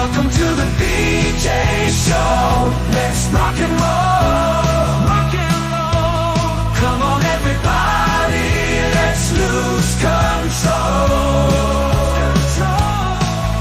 Welcome to the BJ Show. Let's rock and roll. Rock and roll. Come on, everybody. Let's lose control.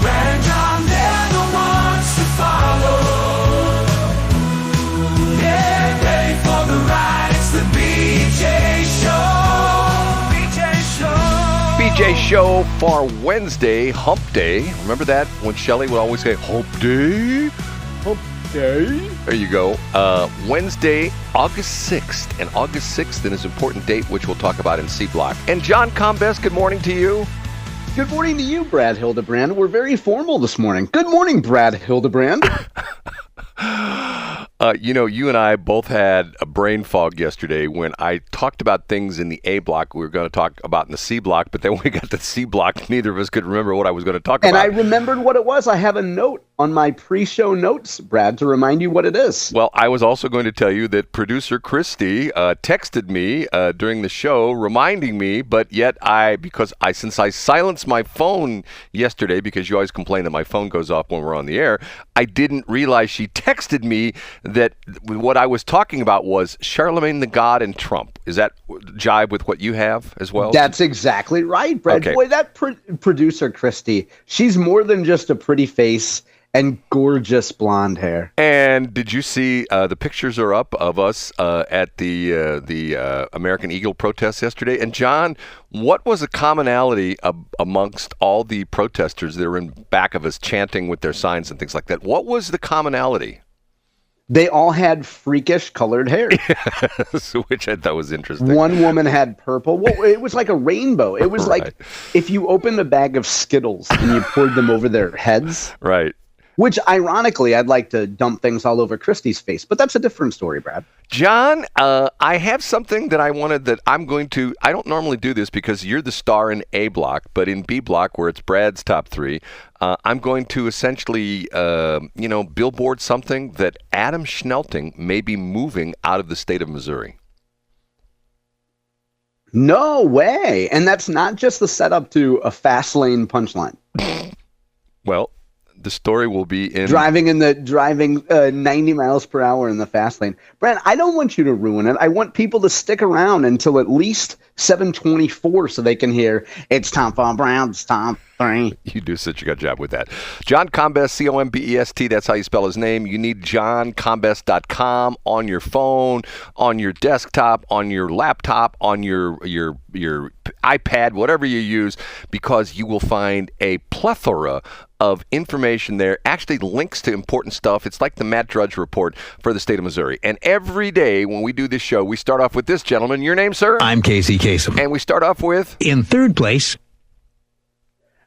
Brad and John, they're the ones to follow. Yeah, ready for the ride. It's the BJ Show. BJ Show. BJ Show for Wednesday, Hump Day. Remember that when Shelley would always say, Hump Day? Hump Day? There you go. Wednesday, August 6th. And August 6th is an important date, which we'll talk about in C Block. And John Combest, good morning to you. Good morning to you, Brad Hildebrand. We're very formal this morning. Good morning, Brad Hildebrand. You and I both had a brain fog yesterday when I talked about things in the A block we were going to talk about in the C block, but then when we got to the C block, neither of us could remember what I was going to talk about. And I remembered what it was. I have a note on my pre-show notes, Brad, to remind you what it is. Well, I was also going to tell you that producer Christy texted me during the show reminding me, but yet since I silenced my phone yesterday, because you always complain that my phone goes off when we're on the air, I didn't realize she texted me that what I was talking about was Charlemagne the God and Trump. Is that jibe with what you have as well? That's exactly right, Brad. Okay. Boy, that producer Christy, she's more than just a pretty face and gorgeous blonde hair. And did you see the pictures are up of us at the American Eagle protests yesterday? And John, what was the commonality amongst all the protesters that were in back of us chanting with their signs and things like that? What was the commonality? They all had freakish colored hair. Which I thought was interesting. One woman had purple. Well, it was like a rainbow. It was Right. like if you opened a bag of Skittles and you poured them over their heads. Right. Which, ironically, I'd like to dump things all over Christy's face. But that's a different story, Brad. John, I have something that I don't normally do this because you're the star in A block, but in B block, where it's Brad's top three, I'm going to essentially, billboard something that Adam Schnelting may be moving out of the state of Missouri. No way. And that's not just the setup to a fast lane punchline. Well, the story will be in driving 90 miles per hour in the fast lane. Brad, I don't want you to ruin it. I want people to stick around until at least 7:24 so they can hear it's time for Brown's top three. You do such a good job with that. John Combest, Combest, that's how you spell his name. You need johncombest.com on your phone, on your desktop, on your laptop, on your iPad, whatever you use, because you will find a plethora of information there, actually links to important stuff. It's like the Matt Drudge Report for the state of Missouri. And every day when we do this show, we start off with this gentleman. Your name, sir? I'm Casey Kasem. And we start off with? In third place.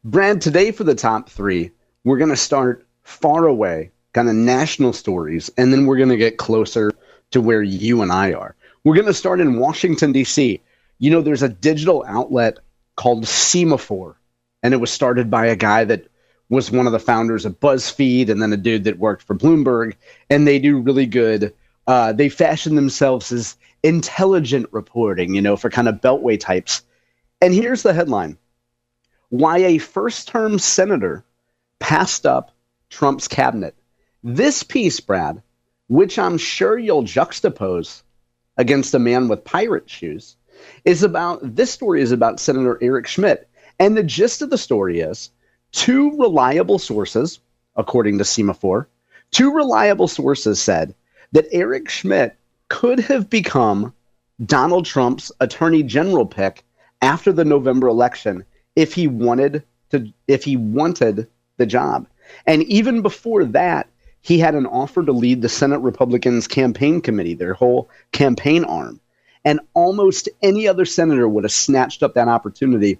Brad, today for the top three, we're going to start far away, kind of national stories, and then we're going to get closer to where you and I are. We're going to start in Washington, D.C. You know, there's a digital outlet called Semafor, and it was started by a guy that was one of the founders of BuzzFeed and then a dude that worked for Bloomberg, and they do really good. They fashion themselves as intelligent reporting, for kind of beltway types. And here's the headline. Why a first-term senator passed up Trump's cabinet. This piece, Brad, which I'm sure you'll juxtapose against a man with pirate shoes, this story is about Senator Eric Schmitt. And the gist of the story is two reliable sources, according to Semafor, said that Eric Schmitt could have become Donald Trump's attorney general pick after the November election if he wanted the job. And even before that, he had an offer to lead the Senate Republicans campaign committee, their whole campaign arm. And almost any other senator would have snatched up that opportunity.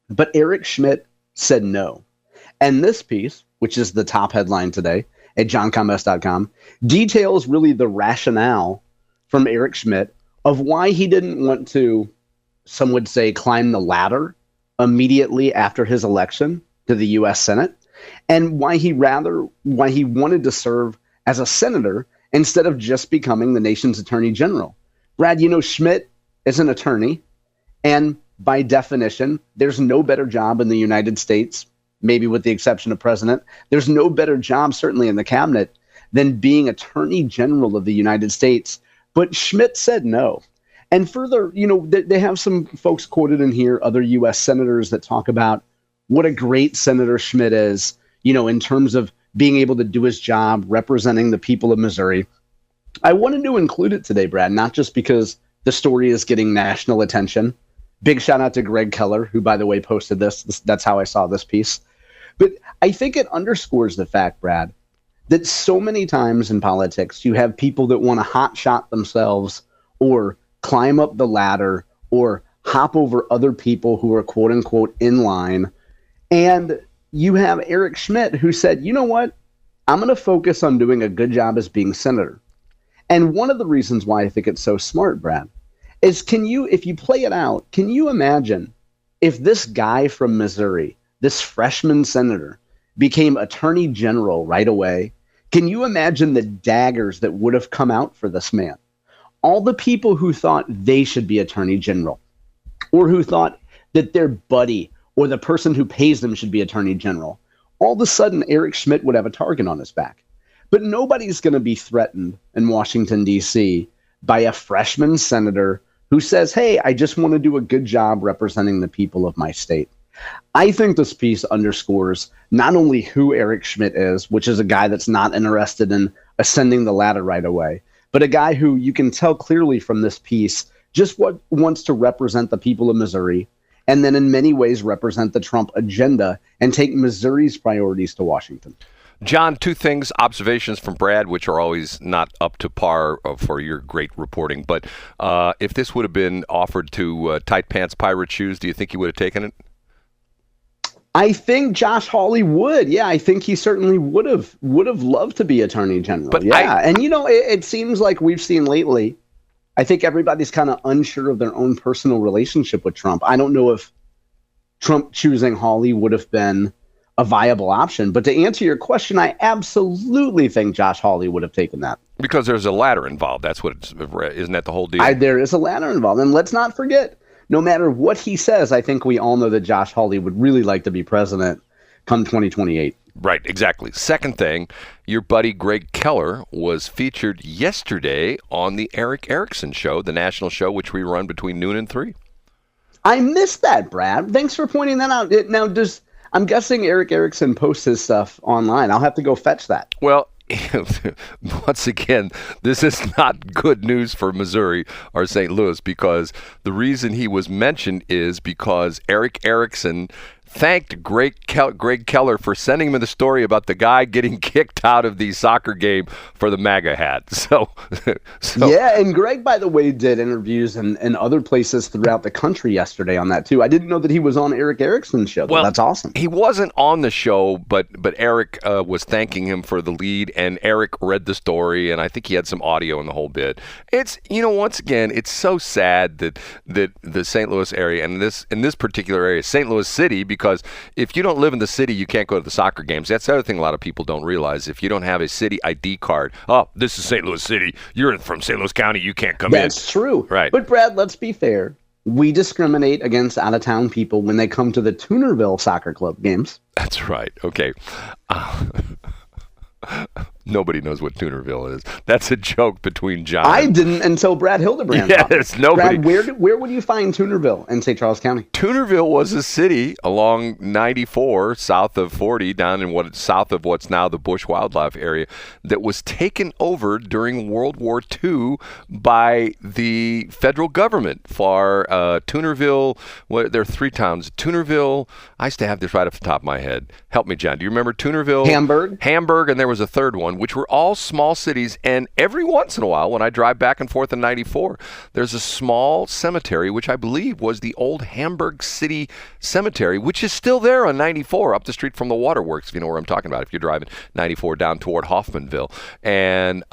But Eric Schmitt said no. And this piece, which is the top headline today at johncombest.com, details really the rationale from Eric Schmitt of why he didn't want to, some would say, climb the ladder immediately after his election to the U.S. Senate, and why he wanted to serve as a senator instead of just becoming the nation's attorney general. Brad, Schmitt is an attorney, and by definition, there's no better job in the United States, maybe with the exception of president. There's no better job, certainly in the cabinet, than being Attorney General of the United States. But Schmitt said no. And further, they have some folks quoted in here, other U.S. senators that talk about what a great Senator Schmitt is, in terms of being able to do his job representing the people of Missouri. I wanted to include it today, Brad, not just because the story is getting national attention. Big shout out to Gregg Keller, who, by the way, posted this. That's how I saw this piece. But I think it underscores the fact, Brad, that so many times in politics, you have people that want to hotshot themselves or climb up the ladder or hop over other people who are quote unquote in line. And you have Eric Schmitt, who said, you know what? I'm going to focus on doing a good job as being senator. And one of the reasons why I think it's so smart, Brad, is if you play it out, can you imagine if this guy from Missouri, this freshman senator, became Attorney General right away? Can you imagine the daggers that would have come out for this man? All the people who thought they should be Attorney General, or who thought that their buddy or the person who pays them should be Attorney General, all of a sudden Eric Schmitt would have a target on his back. But nobody's going to be threatened in Washington, D.C. by a freshman senator who says, hey, I just want to do a good job representing the people of my state. I think this piece underscores not only who Eric Schmitt is, which is a guy that's not interested in ascending the ladder right away, but a guy who you can tell clearly from this piece just what wants to represent the people of Missouri, and then in many ways represent the Trump agenda and take Missouri's priorities to Washington. John, two things, observations from Brad, which are always not up to par for your great reporting. But if this would have been offered to Tight Pants Pirate Shoes, do you think he would have taken it? I think Josh Hawley would. Yeah, I think he certainly would have loved to be Attorney General. But it seems like we've seen lately, I think everybody's kind of unsure of their own personal relationship with Trump. I don't know if Trump choosing Hawley would have been a viable option. But to answer your question, I absolutely think Josh Hawley would have taken that. Because there's a ladder involved. That's what isn't that the whole deal? There is a ladder involved. And let's not forget, no matter what he says, I think we all know that Josh Hawley would really like to be president come 2028. Right, exactly. Second thing, your buddy Greg Keller was featured yesterday on the Erickson show, the national show, which we run between noon and 3. I missed that, Brad. Thanks for pointing that out. Now, I'm guessing Erickson posts his stuff online. I'll have to go fetch that. Well, once again, this is not good news for Missouri or St. Louis, because the reason he was mentioned is because Erickson thanked Gregg Keller for sending him the story about the guy getting kicked out of the soccer game for the MAGA hat. So yeah, and Gregg, by the way, did interviews in other places throughout the country yesterday on that too. I didn't know that he was on Erickson's show. Well, that's awesome. He wasn't on the show, but Eric was thanking him for the lead, and Eric read the story, and I think he had some audio in the whole bit. It's once again, it's so sad that the St. Louis area, and in this particular area, St. Louis City, because if you don't live in the city, you can't go to the soccer games. That's the other thing a lot of people don't realize. If you don't have a city ID card, this is St. Louis City, you're from St. Louis County, you can't come in. That's true. Right. But Brad, let's be fair. We discriminate against out-of-town people when they come to the Toonerville Soccer Club games. That's right. Okay. Nobody knows what Toonerville is. That's a joke between John. I didn't until Brad Hildebrand. Yes, nobody. Brad, where would you find Toonerville in St. Charles County? Toonerville was a city along 94, south of 40, down in south of what's now the Bush Wildlife area, that was taken over during World War II by the federal government for Toonerville. There are 3 towns. Toonerville. I used to have this right off the top of my head. Help me, John. Do you remember Toonerville? Hamburg, and there was a third one, which were all small cities. And every once in a while, when I drive back and forth in 94, there's a small cemetery, which I believe was the old Hamburg City Cemetery, which is still there on 94, up the street from the waterworks, if you know where I'm talking about, if you're driving 94 down toward Hoffmanville. And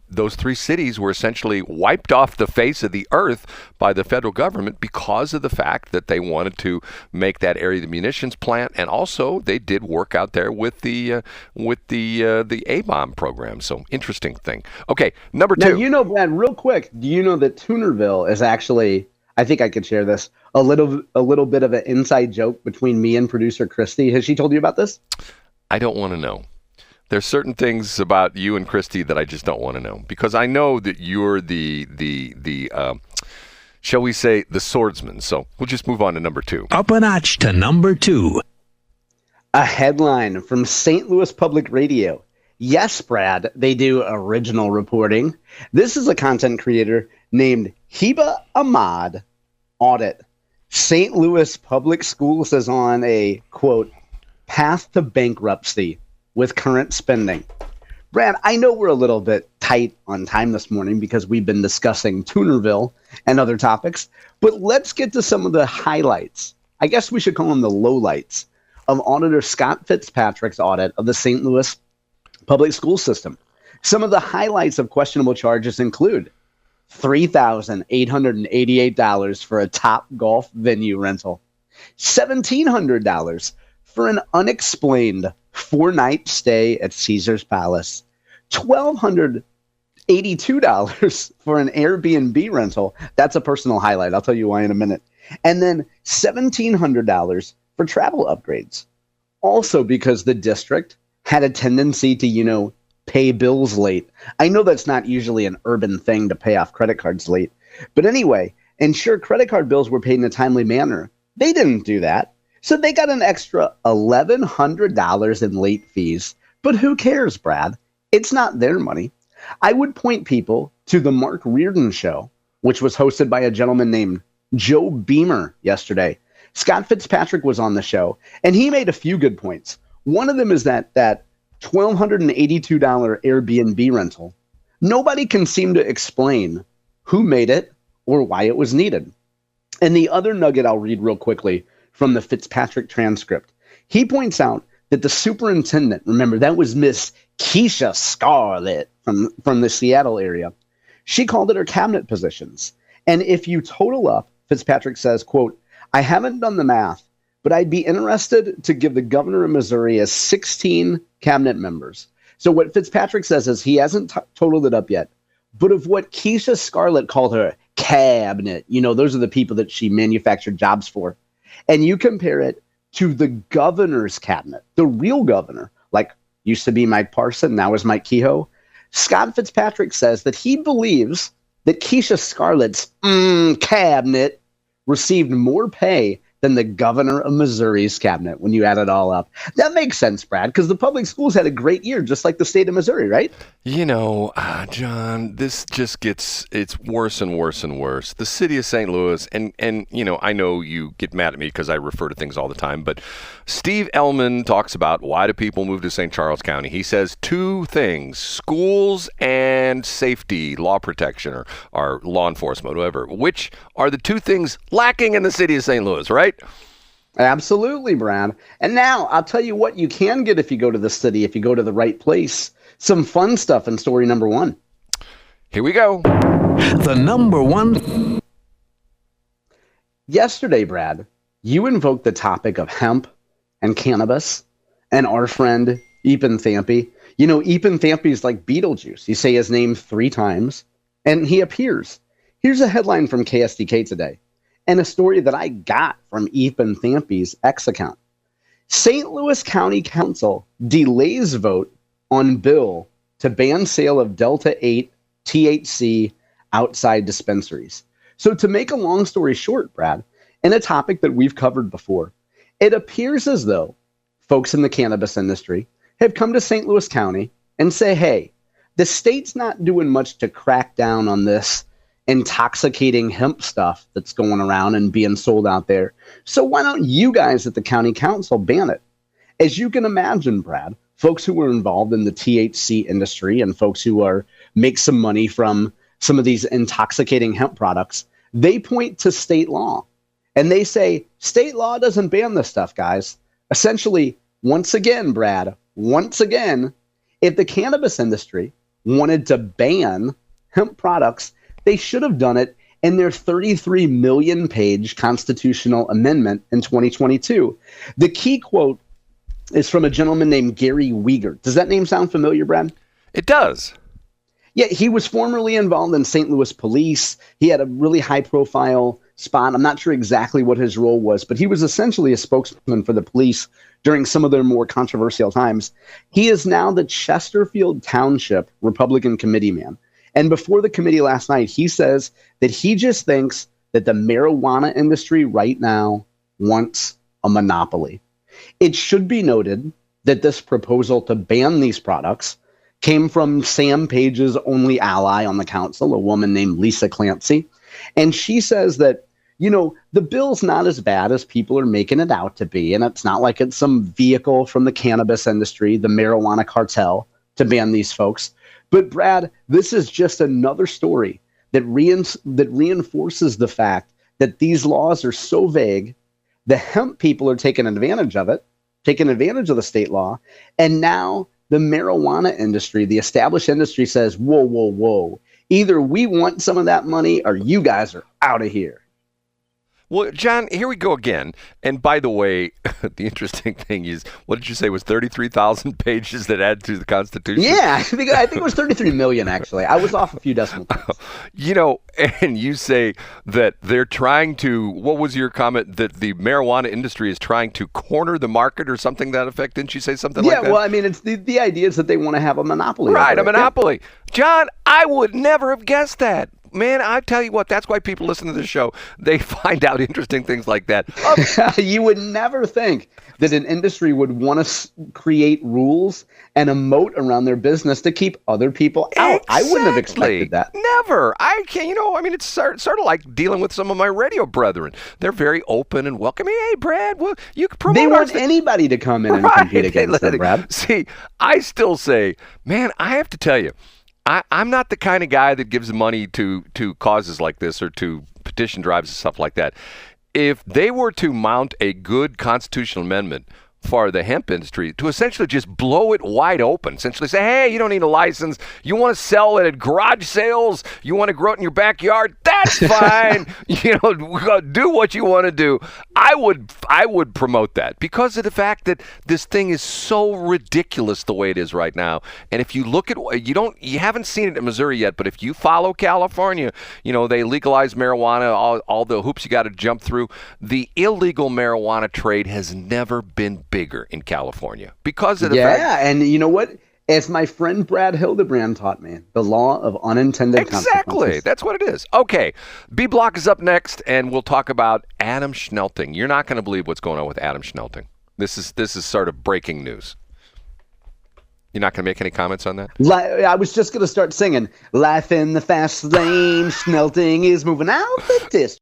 those 3 cities were essentially wiped off the face of the earth by the federal government because of the fact that they wanted to make that area the munitions plant, and also they did work out there with the A-bomb program. So interesting thing. Okay, number 2. Now, Brad, real quick, do you know that Toonerville is actually, I think I could share this. A little bit of an inside joke between me and producer Christy. Has she told you about this? I don't want to know. There's certain things about you and Christy that I just don't want to know, because I know that you're the shall we say, the swordsman. So we'll just move on to number 2. Up a notch to number 2. A headline from St. Louis Public Radio. Yes, Brad, they do original reporting. This is a content creator named Heba Ahmad. Audit. St. Louis Public Schools is on a, quote, path to bankruptcy with current spending. Brad, I know we're a little bit tight on time this morning because we've been discussing Tunerville and other topics, but let's get to some of the highlights. I guess we should call them the lowlights of Auditor Scott Fitzpatrick's audit of the St. Louis public school system. Some of the highlights of questionable charges include $3,888 for a Top Golf venue rental, $1,700 for an unexplained 4-night stay at Caesar's Palace, $1,282 for an Airbnb rental. That's a personal highlight. I'll tell you why in a minute. And then $1,700 for travel upgrades. Also because the district had a tendency to, pay bills late. I know that's not usually an urban thing to pay off credit cards late. But anyway, ensure credit card bills were paid in a timely manner. They didn't do that. So they got an extra $1,100 in late fees. But who cares, Brad? It's not their money. I would point people to the Mark Reardon show, which was hosted by a gentleman named Joe Beamer yesterday. Scott Fitzpatrick was on the show, and he made a few good points. One of them is that $1,282 Airbnb rental. Nobody can seem to explain who made it or why it was needed. And the other nugget I'll read real quickly from the Fitzpatrick transcript. He points out that the superintendent, remember, that was Miss Keisha Scarlett from the Seattle area. She called it her cabinet positions. And if you total up, Fitzpatrick says, quote, I haven't done the math, but I'd be interested to give the governor of Missouri as 16 cabinet members. So what Fitzpatrick says is he hasn't totaled it up yet, but of what Keisha Scarlett called her cabinet, those are the people that she manufactured jobs for. And you compare it to the governor's cabinet, the real governor, like used to be Mike Parson, now is Mike Kehoe. Scott Fitzpatrick says that he believes that Keisha Scarlett's cabinet received more pay than the governor of Missouri's cabinet when you add it all up. That makes sense, Brad, because the public schools had a great year, just like the state of Missouri, right? John, this just it's worse and worse and worse. The city of St. Louis, and I know you get mad at me because I refer to things all the time, but Steve Ellman talks about why do people move to St. Charles County. He says 2 things, schools and safety, law protection, or law enforcement, whatever, which are the 2 things lacking in the city of St. Louis, right? Absolutely, Brad. And now I'll tell you what you can get if you go to the city, if you go to the right place. Some fun stuff in story number 1. Here we go. The number 1. Yesterday, Brad, you invoked the topic of hemp and cannabis and our friend Epen Thampy. Epen Thampy is like Beetlejuice. You say his name 3 times and he appears. Here's a headline from KSDK today and a story that I got from Epen Thampy's X account. St. Louis County Council delays vote on bill to ban sale of Delta 8 THC outside dispensaries. So to make a long story short, Brad, in a topic that we've covered before, it appears as though folks in the cannabis industry have come to St. Louis County and say, hey, the state's not doing much to crack down on this intoxicating hemp stuff that's going around and being sold out there. So why don't you guys at the county council ban it? As you can imagine, Brad, folks who are involved in the THC industry and folks who make some money from some of these intoxicating hemp products, they point to state law and they say, state law doesn't ban this stuff, guys. Essentially, once again, Brad, if the cannabis industry wanted to ban hemp products, they should have done it in their 33 million page constitutional amendment in 2022. The key quote is from a gentleman named Gary Weger. Does that name sound familiar, Brad? It does. Yeah, he was formerly involved in St. Louis police. He had a really high profile spot. I'm not sure exactly what his role was, but he was essentially a spokesman for the police during some of their more controversial times. He is now the Chesterfield Township Republican committeeman. And before the committee last night, he says that he just thinks that the marijuana industry right now wants a monopoly. It should be noted that this proposal to ban these products came from Sam Page's only ally on the council, a woman named Lisa Clancy. And she says that, you know, the bill's not as bad as people are making it out to be. And it's not like it's some vehicle from the cannabis industry, the marijuana cartel, to ban these folks. But Brad, this is just another story that reinforces the fact that these laws are so vague. The hemp people are taking advantage of it, taking advantage of the state law. And now the marijuana industry, the established industry, says, whoa, whoa, whoa. Either we want some of that money or you guys are out of here. Well, John, here we go again. And by the way, the interesting thing is, what did you say was 33,000 pages that add to the Constitution? Yeah, I think it was 33 million, actually. I was off a few decimal points. You know, and you say that they're trying to, what was your comment, that the marijuana industry is trying to corner the market or something to that effect? Didn't you say something like that? Yeah, well, I mean, it's the idea is that they want to have a monopoly. Right, a monopoly. Yeah. John, I would never have guessed that. Man, I tell you what, that's why people listen to this show. They find out interesting things like that. You would never think that an industry would want to create rules and a moat around their business to keep other people out. Exactly. I wouldn't have expected that. Never. I can't, it's sort of like dealing with some of my radio brethren. They're very open and welcoming. Hey, Brad, well, you can promote. They want anybody to come in and compete against them, Brad. See, I still say, man, I have to tell you, I'm not the kind of guy that gives money to causes like this or to petition drives and stuff like that. If they were to mount a good constitutional amendment for the hemp industry to essentially just blow it wide open, essentially say, hey, you don't need a license. You want to sell it at garage sales. You want to grow it in your backyard. That's fine. Do what you want to do. I would promote that because of the fact that this thing is so ridiculous the way it is right now. And if you look at, you haven't seen it in Missouri yet, but if you follow California, they legalize marijuana, all the hoops you got to jump through. The illegal marijuana trade has never been bigger in California because of the fact. Yeah, and you know what? As my friend Brad Hildebrand taught me, the law of unintended consequences. Exactly. That's what it is. Okay. B Block is up next, and we'll talk about Adam Schnelting. You're not going to believe what's going on with Adam Schnelting. This is sort of breaking news. You're not going to make any comments on that? I was just going to start singing, Life in the Fast Lane, Schnelting is moving out the district.